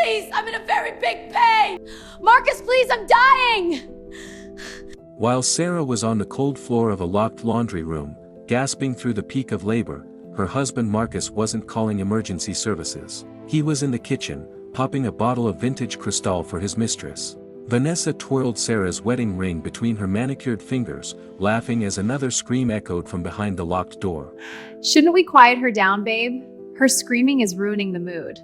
please, I'm in a very big pain. Marcus, please, I'm dying. While Sarah was on the cold floor of a locked laundry room, gasping through the peak of labor, her husband Marcus wasn't calling emergency services. He was in the kitchen, popping a bottle of vintage Cristal for his mistress. Vanessa twirled Sarah's wedding ring between her manicured fingers, laughing as another scream echoed from behind the locked door. Shouldn't we quiet her down, babe? Her screaming is ruining the mood.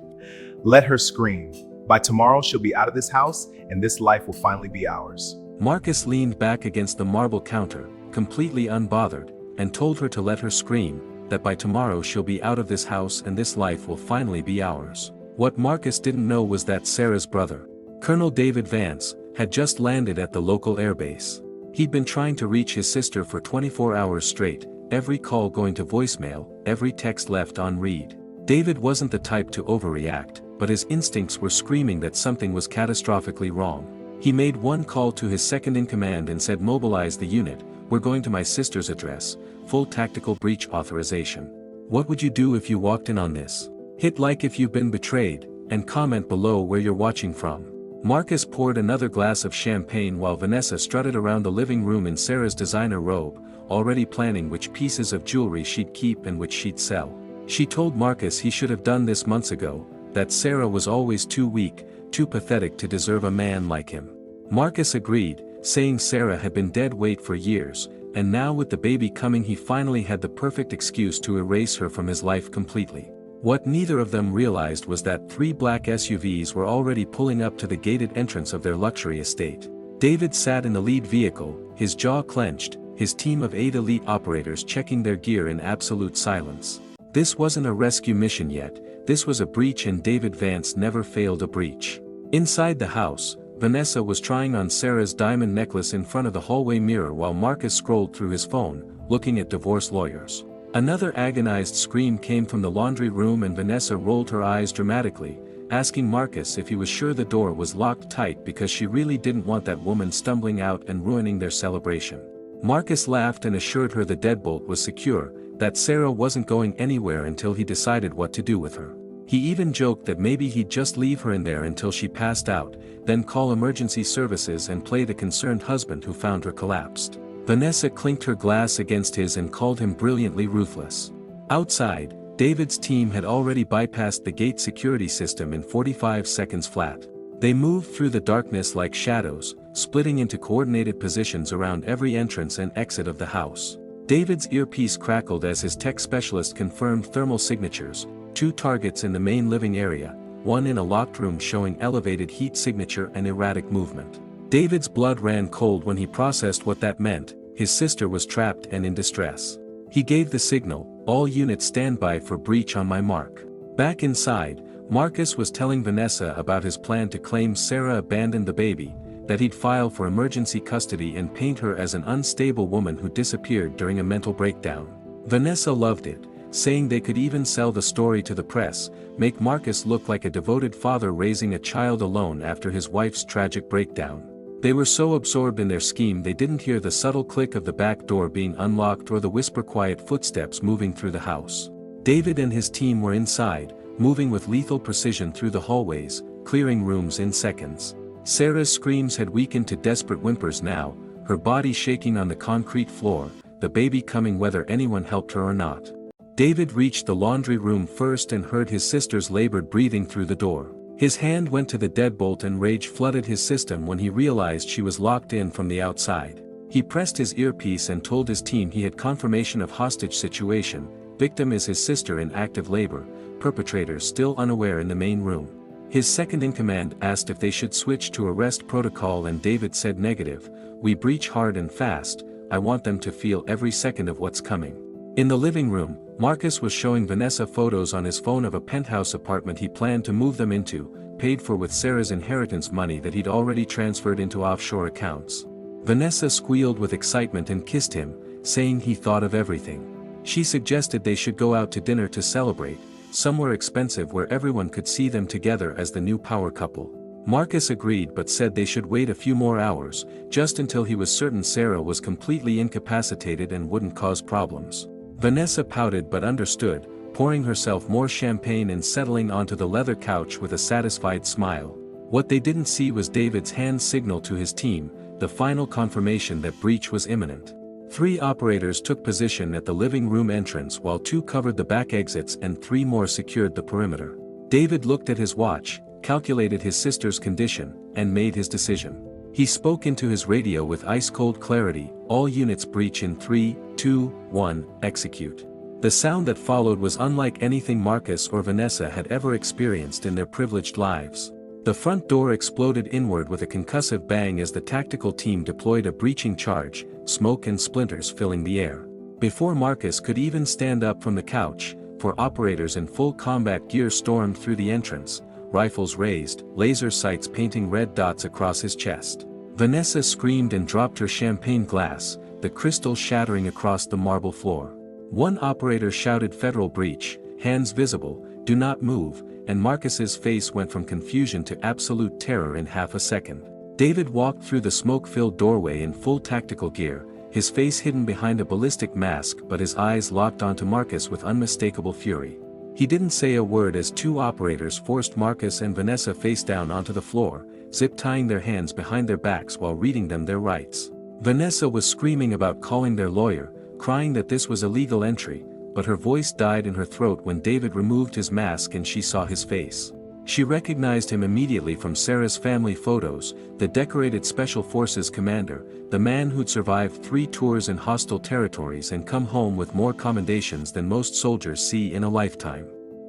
Let her scream. By tomorrow, she'll be out of this house, and this life will finally be ours. Marcus leaned back against the marble counter, completely unbothered, and told her to let her scream, that by tomorrow she'll be out of this house and this life will finally be ours. What Marcus didn't know was that Sarah's brother, Colonel David Vance, had just landed at the local airbase. He'd been trying to reach his sister for 24 hours straight, every call going to voicemail, every text left unread. David wasn't the type to overreact, but his instincts were screaming that something was catastrophically wrong. He made one call to his second-in-command and said, "Mobilize the unit, we're going to my sister's address, full tactical breach authorization." What would you do if you walked in on this? Hit like if you've been betrayed, and comment below where you're watching from. Marcus poured another glass of champagne while Vanessa strutted around the living room in Sarah's designer robe, already planning which pieces of jewelry she'd keep and which she'd sell. She told Marcus he should have done this months ago, that Sarah was always too weak, too pathetic to deserve a man like him. Marcus agreed, saying Sarah had been dead weight for years, and now with the baby coming he finally had the perfect excuse to erase her from his life completely. What neither of them realized was that 3 black SUVs were already pulling up to the gated entrance of their luxury estate. David sat in the lead vehicle, his jaw clenched, his team of 8 elite operators checking their gear in absolute silence. This wasn't a rescue mission yet, this was a breach, and David Vance never failed a breach. Inside the house, Vanessa was trying on Sarah's diamond necklace in front of the hallway mirror while Marcus scrolled through his phone, looking at divorce lawyers. Another agonized scream came from the laundry room and Vanessa rolled her eyes dramatically, asking Marcus if he was sure the door was locked tight because she really didn't want that woman stumbling out and ruining their celebration. Marcus laughed and assured her the deadbolt was secure, that Sarah wasn't going anywhere until he decided what to do with her. He even joked that maybe he'd just leave her in there until she passed out, then call emergency services and play the concerned husband who found her collapsed. Vanessa clinked her glass against his and called him brilliantly ruthless. Outside, David's team had already bypassed the gate security system in 45 seconds flat. They moved through the darkness like shadows, splitting into coordinated positions around every entrance and exit of the house. David's earpiece crackled as his tech specialist confirmed thermal signatures, 2 targets in the main living area, 1 in a locked room showing elevated heat signature and erratic movement. David's blood ran cold when he processed what that meant. His sister was trapped and in distress. He gave the signal, "All units stand by for breach on my mark." Back inside, Marcus was telling Vanessa about his plan to claim Sarah abandoned the baby, that he'd file for emergency custody and paint her as an unstable woman who disappeared during a mental breakdown. Vanessa loved it, saying they could even sell the story to the press, make Marcus look like a devoted father raising a child alone after his wife's tragic breakdown. They were so absorbed in their scheme they didn't hear the subtle click of the back door being unlocked or the whisper-quiet footsteps moving through the house. David and his team were inside, moving with lethal precision through the hallways, clearing rooms in seconds. Sarah's screams had weakened to desperate whimpers now, her body shaking on the concrete floor, the baby coming whether anyone helped her or not. David reached the laundry room first and heard his sister's labored breathing through the door. His hand went to the deadbolt and rage flooded his system when he realized she was locked in from the outside. He pressed his earpiece and told his team he had confirmation of hostage situation, victim is his sister in active labor, perpetrators still unaware in the main room. His second-in-command asked if they should switch to arrest protocol and David said negative, "We breach hard and fast, I want them to feel every second of what's coming." In the living room, Marcus was showing Vanessa photos on his phone of a penthouse apartment he planned to move them into, paid for with Sarah's inheritance money that he'd already transferred into offshore accounts. Vanessa squealed with excitement and kissed him, saying he thought of everything. She suggested they should go out to dinner to celebrate, somewhere expensive where everyone could see them together as the new power couple. Marcus agreed but said they should wait a few more hours, just until he was certain Sarah was completely incapacitated and wouldn't cause problems. Vanessa pouted but understood, pouring herself more champagne and settling onto the leather couch with a satisfied smile. What they didn't see was David's hand signal to his team, the final confirmation that breach was imminent. 3 operators took position at the living room entrance while 2 covered the back exits and 3 more secured the perimeter. David looked at his watch, calculated his sister's condition, and made his decision. He spoke into his radio with ice-cold clarity, "All units breach in 3, 2, 1, execute." The sound that followed was unlike anything Marcus or Vanessa had ever experienced in their privileged lives. The front door exploded inward with a concussive bang as the tactical team deployed a breaching charge, smoke and splinters filling the air. Before Marcus could even stand up from the couch, 4 operators in full combat gear stormed through the entrance, rifles raised, laser sights painting red dots across his chest. Vanessa screamed and dropped her champagne glass, the crystal shattering across the marble floor. One operator shouted "Federal breach, hands visible, do not move," and Marcus's face went from confusion to absolute terror in half a second. David walked through the smoke-filled doorway in full tactical gear, his face hidden behind a ballistic mask but his eyes locked onto Marcus with unmistakable fury. He didn't say a word as 2 operators forced Marcus and Vanessa face down onto the floor, zip-tying their hands behind their backs while reading them their rights. Vanessa was screaming about calling their lawyer, crying that this was illegal entry, but her voice died in her throat when David removed his mask and she saw his face. She recognized him immediately from Sarah's family photos, the decorated Special Forces commander, the man who'd survived 3 tours in hostile territories and come home with more commendations than most soldiers see in a lifetime.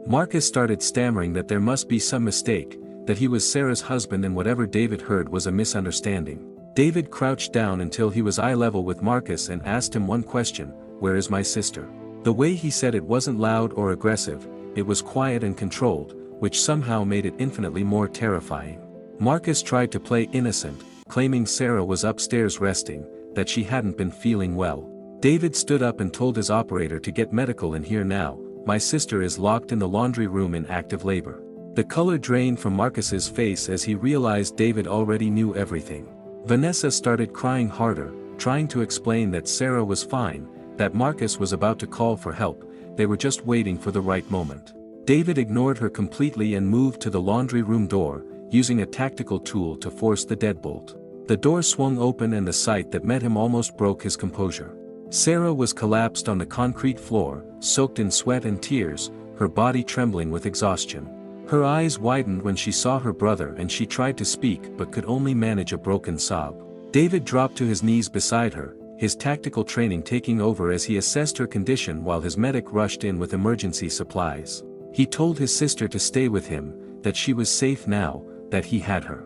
Marcus started stammering that there must be some mistake, that he was Sarah's husband and whatever David heard was a misunderstanding. David crouched down until he was eye level with Marcus and asked him one question: "Where is my sister?" The way he said it wasn't loud or aggressive, it was quiet and controlled, which somehow made it infinitely more terrifying. Marcus tried to play innocent, claiming Sarah was upstairs resting, that she hadn't been feeling well. David stood up and told his operator to get medical in here now. "My sister is locked in the laundry room in active labor." The color drained from Marcus's face as he realized David already knew everything. Vanessa started crying harder, trying to explain that Sarah was fine, that Marcus was about to call for help, they were just waiting for the right moment. David ignored her completely and moved to the laundry room door, using a tactical tool to force the deadbolt. The door swung open and the sight that met him almost broke his composure. Sarah was collapsed on the concrete floor, soaked in sweat and tears, her body trembling with exhaustion. Her eyes widened when she saw her brother and she tried to speak but could only manage a broken sob. David dropped to his knees beside her, his tactical training taking over as he assessed her condition while his medic rushed in with emergency supplies. He told his sister to stay with him, that she was safe now, that he had her.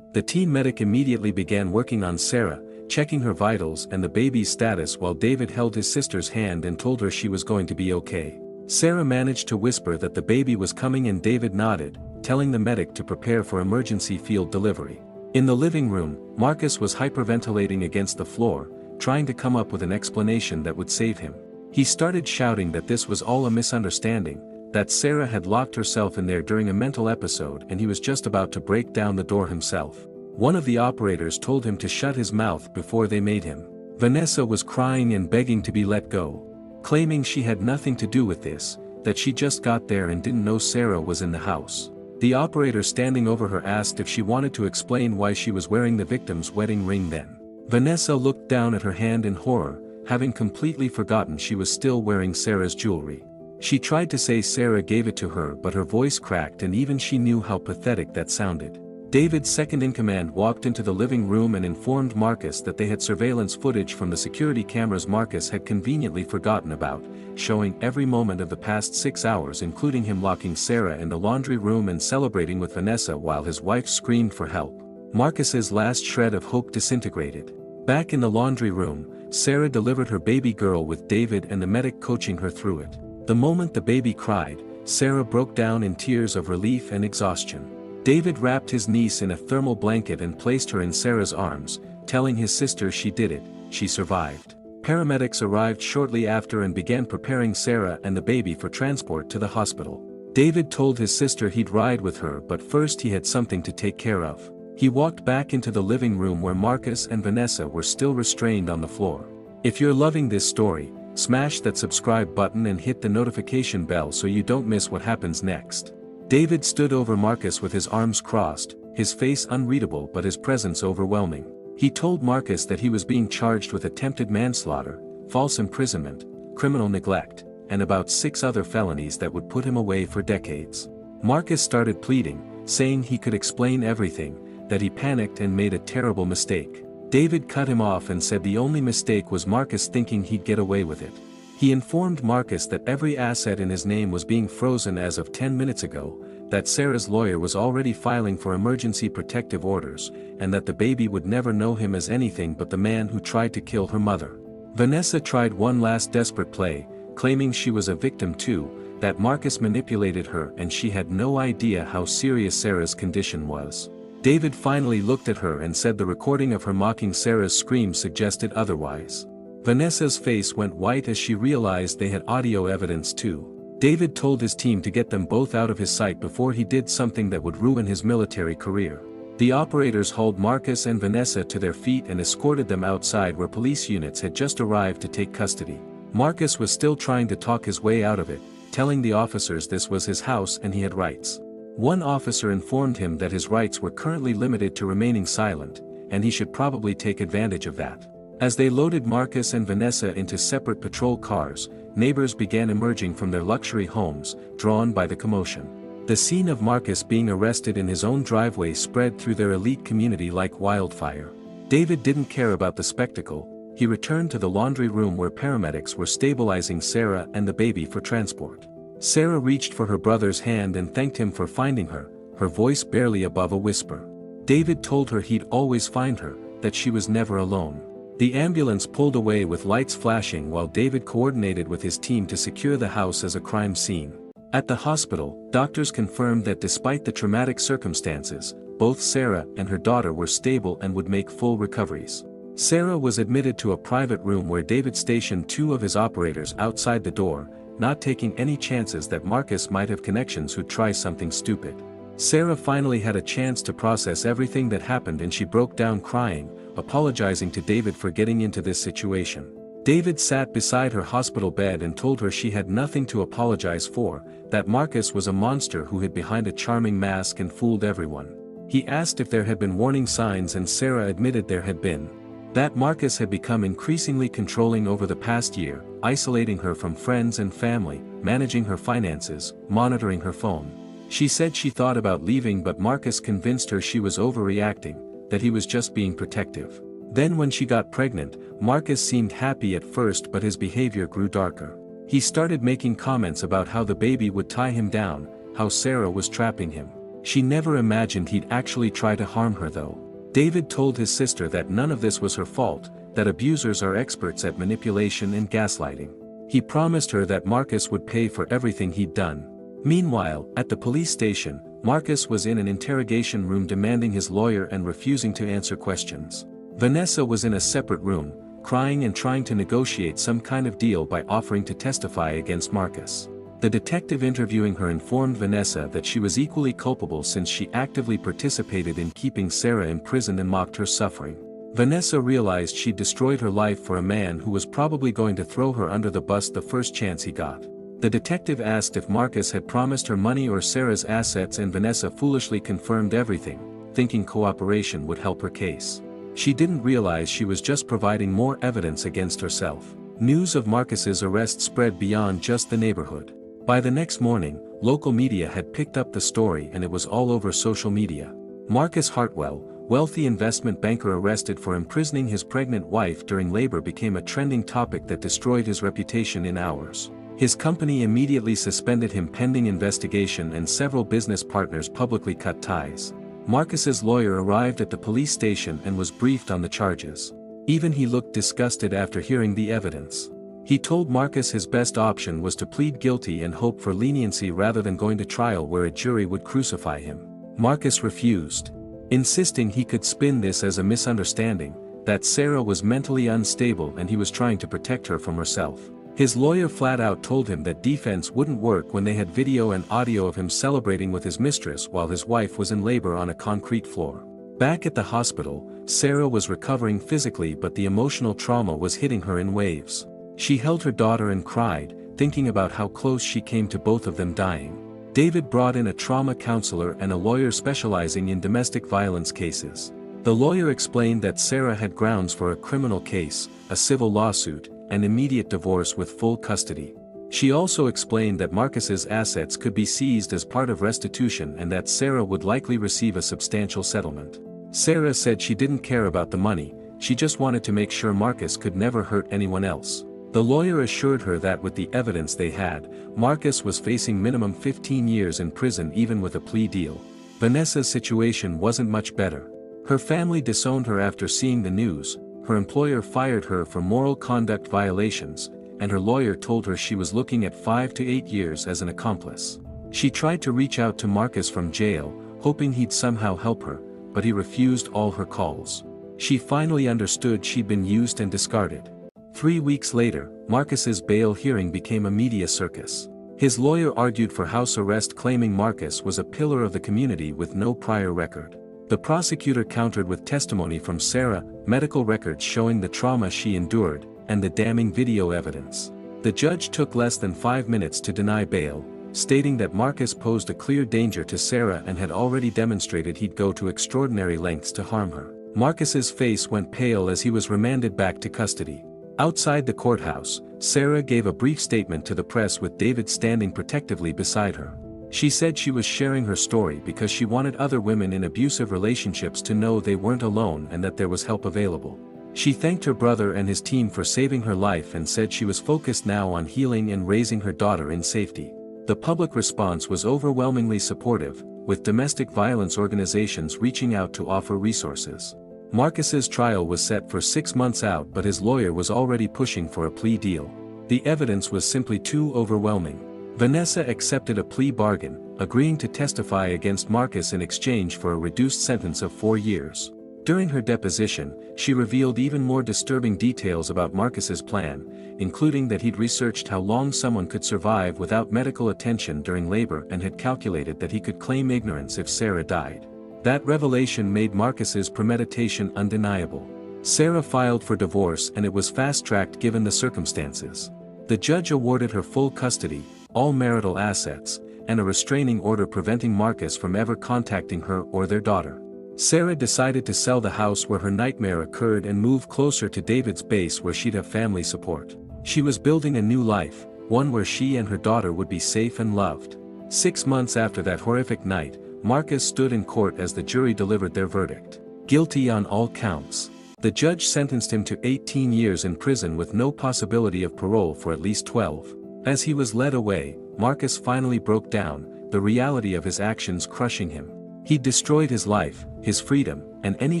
The team medic immediately began working on Sarah, checking her vitals and the baby's status while David held his sister's hand and told her she was going to be okay. Sarah managed to whisper that the baby was coming and David nodded, telling the medic to prepare for emergency field delivery. In the living room, Marcus was hyperventilating against the floor, trying to come up with an explanation that would save him. He started shouting that this was all a misunderstanding, that Sarah had locked herself in there during a mental episode and he was just about to break down the door himself. One of the operators told him to shut his mouth before they made him. Vanessa was crying and begging to be let go, claiming she had nothing to do with this, that she just got there and didn't know Sarah was in the house. The operator standing over her asked if she wanted to explain why she was wearing the victim's wedding ring then. Vanessa looked down at her hand in horror, having completely forgotten she was still wearing Sarah's jewelry. She tried to say Sarah gave it to her but her voice cracked and even she knew how pathetic that sounded. David's second-in-command walked into the living room and informed Marcus that they had surveillance footage from the security cameras Marcus had conveniently forgotten about, showing every moment of the past 6 hours including him locking Sarah in the laundry room and celebrating with Vanessa while his wife screamed for help. Marcus's last shred of hope disintegrated. Back in the laundry room, Sarah delivered her baby girl with David and the medic coaching her through it. The moment the baby cried, Sarah broke down in tears of relief and exhaustion. David wrapped his niece in a thermal blanket and placed her in Sarah's arms, telling his sister she did it, she survived. Paramedics arrived shortly after and began preparing Sarah and the baby for transport to the hospital. David told his sister he'd ride with her but first he had something to take care of. He walked back into the living room where Marcus and Vanessa were still restrained on the floor. If you're loving this story, Smash that subscribe button and hit the notification bell so you don't miss what happens next. David stood over Marcus with his arms crossed, his face unreadable but his presence overwhelming. He told Marcus that he was being charged with attempted manslaughter, false imprisonment, criminal neglect, and about 6 other felonies that would put him away for decades. Marcus started pleading, saying he could explain everything, that he panicked and made a terrible mistake. David cut him off and said the only mistake was Marcus thinking he'd get away with it. He informed Marcus that every asset in his name was being frozen as of 10 minutes ago, that Sarah's lawyer was already filing for emergency protective orders, and that the baby would never know him as anything but the man who tried to kill her mother. Vanessa tried one last desperate play, claiming she was a victim too, that Marcus manipulated her and she had no idea how serious Sarah's condition was. David finally looked at her and said the recording of her mocking Sarah's screams suggested otherwise. Vanessa's face went white as she realized they had audio evidence too. David told his team to get them both out of his sight before he did something that would ruin his military career. The operators hauled Marcus and Vanessa to their feet and escorted them outside where police units had just arrived to take custody. Marcus was still trying to talk his way out of it, telling the officers this was his house and he had rights. One officer informed him that his rights were currently limited to remaining silent, and he should probably take advantage of that. As they loaded Marcus and Vanessa into separate patrol cars, neighbors began emerging from their luxury homes, drawn by the commotion. The scene of Marcus being arrested in his own driveway spread through their elite community like wildfire. David didn't care about the spectacle. He returned to the laundry room where paramedics were stabilizing Sarah and the baby for transport. Sarah reached for her brother's hand and thanked him for finding her, her voice barely above a whisper. David told her he'd always find her, that she was never alone. The ambulance pulled away with lights flashing while David coordinated with his team to secure the house as a crime scene. At the hospital, doctors confirmed that despite the traumatic circumstances, both Sarah and her daughter were stable and would make full recoveries. Sarah was admitted to a private room where David stationed 2 of his operators outside the door, not taking any chances that Marcus might have connections who'd try something stupid. Sarah finally had a chance to process everything that happened and she broke down crying, apologizing to David for getting into this situation. David sat beside her hospital bed and told her she had nothing to apologize for, that Marcus was a monster who hid behind a charming mask and fooled everyone. He asked if there had been warning signs and Sarah admitted there had been. That Marcus had become increasingly controlling over the past year, isolating her from friends and family, managing her finances, monitoring her phone. She said she thought about leaving but Marcus convinced her she was overreacting, that he was just being protective. Then when she got pregnant, Marcus seemed happy at first but his behavior grew darker. He started making comments about how the baby would tie him down, how Sarah was trapping him. She never imagined he'd actually try to harm her though. David told his sister that none of this was her fault, that abusers are experts at manipulation and gaslighting. He promised her that Marcus would pay for everything he'd done. Meanwhile, at the police station, Marcus was in an interrogation room demanding his lawyer and refusing to answer questions. Vanessa was in a separate room, crying and trying to negotiate some kind of deal by offering to testify against Marcus. The detective interviewing her informed Vanessa that she was equally culpable since she actively participated in keeping Sarah imprisoned and mocked her suffering. Vanessa realized she'd destroyed her life for a man who was probably going to throw her under the bus the first chance he got. The detective asked if Marcus had promised her money or Sarah's assets and Vanessa foolishly confirmed everything, thinking cooperation would help her case. She didn't realize she was just providing more evidence against herself. News of Marcus's arrest spread beyond just the neighborhood. By the next morning, local media had picked up the story and it was all over social media. Marcus Hartwell, wealthy investment banker arrested for imprisoning his pregnant wife during labor, became a trending topic that destroyed his reputation in hours. His company immediately suspended him pending investigation and several business partners publicly cut ties. Marcus's lawyer arrived at the police station and was briefed on the charges. Even he looked disgusted after hearing the evidence. He told Marcus his best option was to plead guilty and hope for leniency rather than going to trial where a jury would crucify him. Marcus refused, insisting he could spin this as a misunderstanding, that Sarah was mentally unstable and he was trying to protect her from herself. His lawyer flat out told him that defense wouldn't work when they had video and audio of him celebrating with his mistress while his wife was in labor on a concrete floor. Back at the hospital, Sarah was recovering physically but the emotional trauma was hitting her in waves. She held her daughter and cried, thinking about how close she came to both of them dying. David brought in a trauma counselor and a lawyer specializing in domestic violence cases. The lawyer explained that Sarah had grounds for a criminal case, a civil lawsuit, and immediate divorce with full custody. She also explained that Marcus's assets could be seized as part of restitution and that Sarah would likely receive a substantial settlement. Sarah said she didn't care about the money, she just wanted to make sure Marcus could never hurt anyone else. The lawyer assured her that with the evidence they had, Marcus was facing minimum 15 years in prison even with a plea deal. Vanessa's situation wasn't much better. Her family disowned her after seeing the news, her employer fired her for moral conduct violations, and her lawyer told her she was looking at 5 to 8 years as an accomplice. She tried to reach out to Marcus from jail, hoping he'd somehow help her, but he refused all her calls. She finally understood she'd been used and discarded. 3 weeks later, Marcus's bail hearing became a media circus. His lawyer argued for house arrest, claiming Marcus was a pillar of the community with no prior record. The prosecutor countered with testimony from Sarah, medical records showing the trauma she endured, and the damning video evidence. The judge took less than 5 minutes to deny bail, stating that Marcus posed a clear danger to Sarah and had already demonstrated he'd go to extraordinary lengths to harm her. Marcus's face went pale as he was remanded back to custody. Outside the courthouse, Sarah gave a brief statement to the press with David standing protectively beside her. She said she was sharing her story because she wanted other women in abusive relationships to know they weren't alone and that there was help available. She thanked her brother and his team for saving her life and said she was focused now on healing and raising her daughter in safety. The public response was overwhelmingly supportive, with domestic violence organizations reaching out to offer resources. Marcus's trial was set for 6 months out, but his lawyer was already pushing for a plea deal. The evidence was simply too overwhelming. Vanessa accepted a plea bargain, agreeing to testify against Marcus in exchange for a reduced sentence of 4 years. During her deposition, she revealed even more disturbing details about Marcus's plan, including that he'd researched how long someone could survive without medical attention during labor and had calculated that he could claim ignorance if Sarah died. That revelation made Marcus's premeditation undeniable. Sarah filed for divorce and it was fast-tracked given the circumstances. The judge awarded her full custody, all marital assets, and a restraining order preventing Marcus from ever contacting her or their daughter. Sarah decided to sell the house where her nightmare occurred and move closer to David's base where she'd have family support. She was building a new life, one where she and her daughter would be safe and loved. 6 months after that horrific night, Marcus stood in court as the jury delivered their verdict. Guilty on all counts. The judge sentenced him to 18 years in prison with no possibility of parole for at least 12. As he was led away, Marcus finally broke down, the reality of his actions crushing him. He'd destroyed his life, his freedom, and any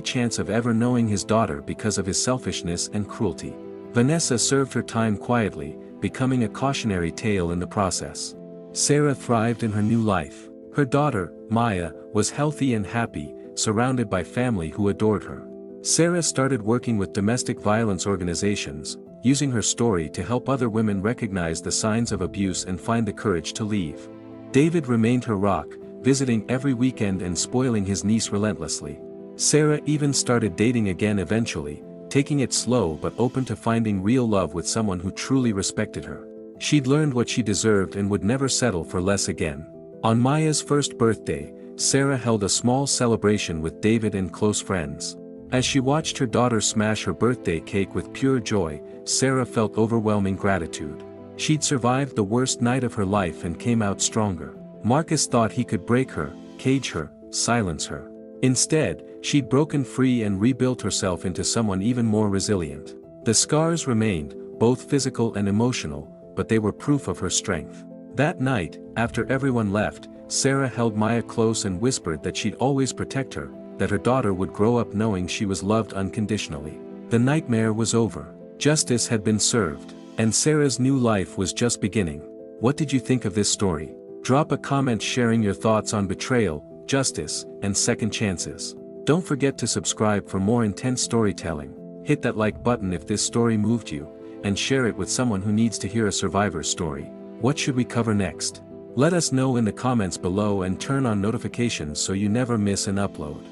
chance of ever knowing his daughter because of his selfishness and cruelty. Vanessa served her time quietly, becoming a cautionary tale in the process. Sarah thrived in her new life. Her daughter, Maya, was healthy and happy, surrounded by family who adored her. Sarah started working with domestic violence organizations, using her story to help other women recognize the signs of abuse and find the courage to leave. David remained her rock, visiting every weekend and spoiling his niece relentlessly. Sarah even started dating again eventually, taking it slow but open to finding real love with someone who truly respected her. She'd learned what she deserved and would never settle for less again. On Maya's first birthday, Sarah held a small celebration with David and close friends. As she watched her daughter smash her birthday cake with pure joy, Sarah felt overwhelming gratitude. She'd survived the worst night of her life and came out stronger. Marcus thought he could break her, cage her, silence her. Instead, she'd broken free and rebuilt herself into someone even more resilient. The scars remained, both physical and emotional, but they were proof of her strength. That night, after everyone left, Sarah held Maya close and whispered that she'd always protect her, that her daughter would grow up knowing she was loved unconditionally. The nightmare was over. Justice had been served, and Sarah's new life was just beginning. What did you think of this story? Drop a comment sharing your thoughts on betrayal, justice, and second chances. Don't forget to subscribe for more intense storytelling. Hit that like button if this story moved you, and share it with someone who needs to hear a survivor's story. What should we cover next? Let us know in the comments below and turn on notifications so you never miss an upload.